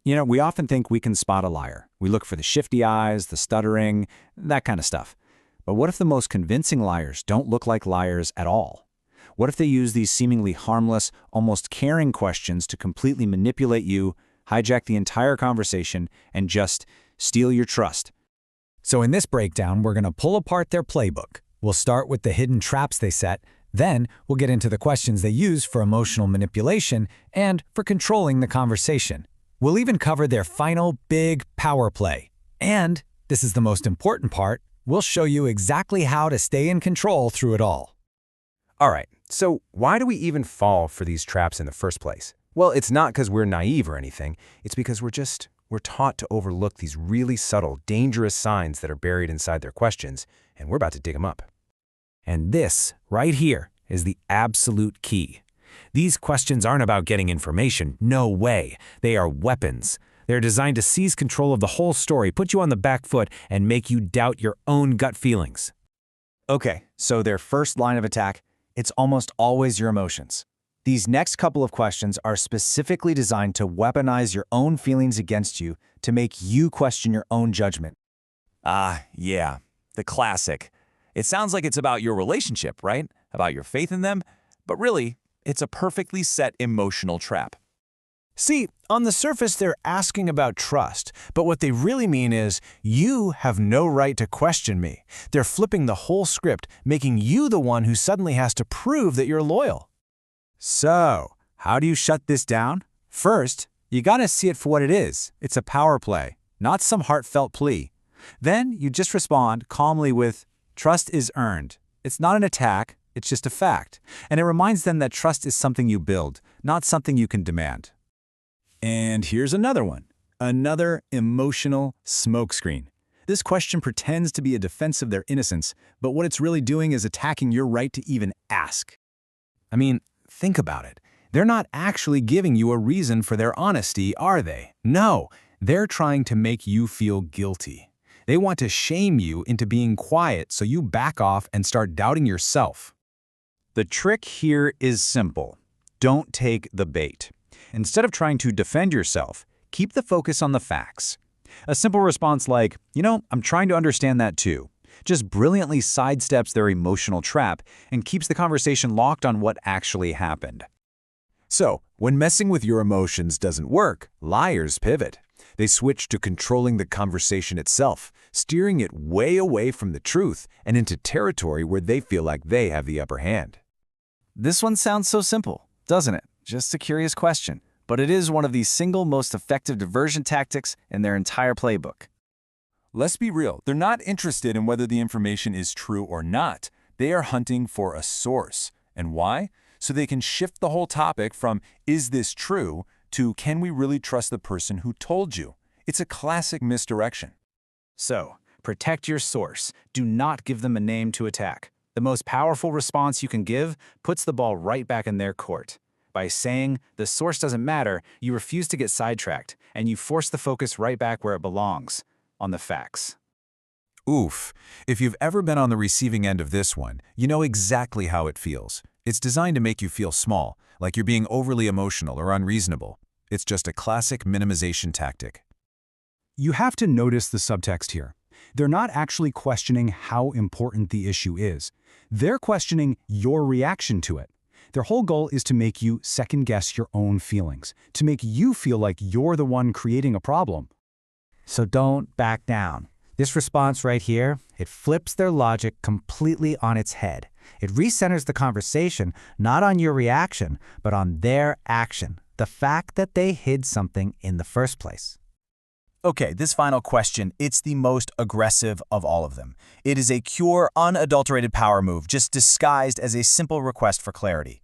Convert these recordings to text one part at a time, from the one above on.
We often think we can spot a liar. We look for the shifty eyes, the stuttering, that kind of stuff. But what if the most convincing liars don't look like liars at all? What if they use these seemingly harmless, almost caring questions to completely manipulate you, hijack the entire conversation, and just steal your trust? So in this breakdown, we're going to pull apart their playbook. We'll start with the hidden traps they set, then we'll get into the questions they use for emotional manipulation and for controlling the conversation. We'll even cover their final big power play. And, this is the most important part, we'll show you exactly how to stay in control through it all. All right, so why do we even fall for these traps in the first place? Well, it's not because we're naive or anything. It's because we're taught to overlook these really subtle, dangerous signs that are buried inside their questions, and we're about to dig them up. And this, right here, is the absolute key. These questions aren't about getting information. No way. They are weapons. They're designed to seize control of the whole story, put you on the back foot, and make you doubt your own gut feelings. Okay, so their first line of attack, it's almost always your emotions. These next couple of questions are specifically designed to weaponize your own feelings against you, to make you question your own judgment. Yeah, the classic. It sounds like it's about your relationship, right? About your faith in them, but really, it's a perfectly set emotional trap. See, on the surface, they're asking about trust, but what they really mean is, you have no right to question me. They're flipping the whole script, making you the one who suddenly has to prove that you're loyal. So, how do you shut this down? First, you gotta see it for what it is. It's a power play, not some heartfelt plea. Then, you just respond calmly with, trust is earned. It's not an attack, it's just a fact. And it reminds them that trust is something you build, not something you can demand. And here's another one. Another emotional smokescreen. This question pretends to be a defense of their innocence, but what it's really doing is attacking your right to even ask. I mean, think about it. They're not actually giving you a reason for their honesty, are they? No, they're trying to make you feel guilty. They want to shame you into being quiet so you back off and start doubting yourself. The trick here is simple. Don't take the bait. Instead of trying to defend yourself, keep the focus on the facts. A simple response like, I'm trying to understand that too, just brilliantly sidesteps their emotional trap and keeps the conversation locked on what actually happened. So, when messing with your emotions doesn't work, liars pivot. They switch to controlling the conversation itself, steering it way away from the truth and into territory where they feel like they have the upper hand. This one sounds so simple, doesn't it? Just a curious question, but it is one of the single most effective diversion tactics in their entire playbook. Let's be real, they're not interested in whether the information is true or not. They are hunting for a source. And why? So they can shift the whole topic from, is this true, to can we really trust the person who told you? It's a classic misdirection. So, protect your source. Do not give them a name to attack. The most powerful response you can give puts the ball right back in their court. By saying, the source doesn't matter, you refuse to get sidetracked, and you force the focus right back where it belongs, on the facts. Oof. If you've ever been on the receiving end of this one, you know exactly how it feels. It's designed to make you feel small, like you're being overly emotional or unreasonable. It's just a classic minimization tactic. You have to notice the subtext here. They're not actually questioning how important the issue is. They're questioning your reaction to it. Their whole goal is to make you second-guess your own feelings, to make you feel like you're the one creating a problem. So don't back down. This response right here, it flips their logic completely on its head. It recenters the conversation not on your reaction, but on their action, the fact that they hid something in the first place. Okay, this final question, it's the most aggressive of all of them. It is a pure, unadulterated power move, just disguised as a simple request for clarity.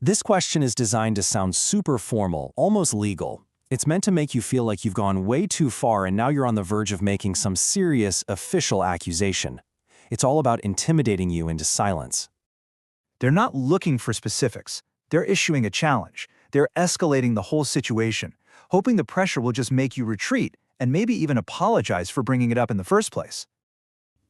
This question is designed to sound super formal, almost legal. It's meant to make you feel like you've gone way too far and now you're on the verge of making some serious, official accusation. It's all about intimidating you into silence. They're not looking for specifics. They're issuing a challenge. They're escalating the whole situation, hoping the pressure will just make you retreat and maybe even apologize for bringing it up in the first place.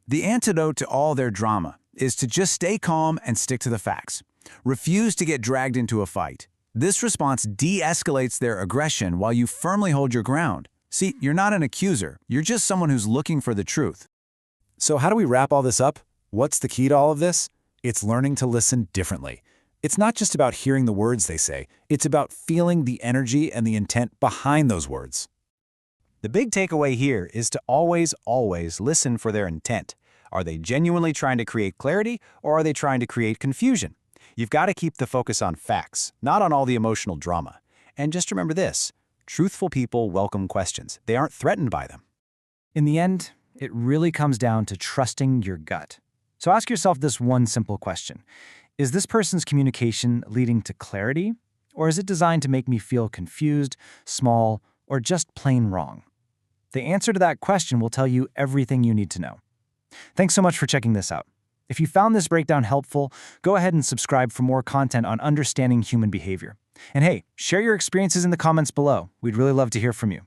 The antidote to all their drama is to just stay calm and stick to the facts. Refuse to get dragged into a fight. This response de-escalates their aggression while you firmly hold your ground. See, you're not an accuser. You're just someone who's looking for the truth. So how do we wrap all this up? What's the key to all of this? It's learning to listen differently. It's not just about hearing the words they say. It's about feeling the energy and the intent behind those words. The big takeaway here is to always listen for their intent. Are they genuinely trying to create clarity, or are they trying to create confusion? You've got to keep the focus on facts, not on all the emotional drama. And just remember this, truthful people welcome questions. They aren't threatened by them. In the end, it really comes down to trusting your gut. So ask yourself this one simple question. Is this person's communication leading to clarity, or is it designed to make me feel confused, small, or just plain wrong? The answer to that question will tell you everything you need to know. Thanks so much for checking this out. If you found this breakdown helpful, go ahead and subscribe for more content on understanding human behavior. And hey, share your experiences in the comments below. We'd really love to hear from you.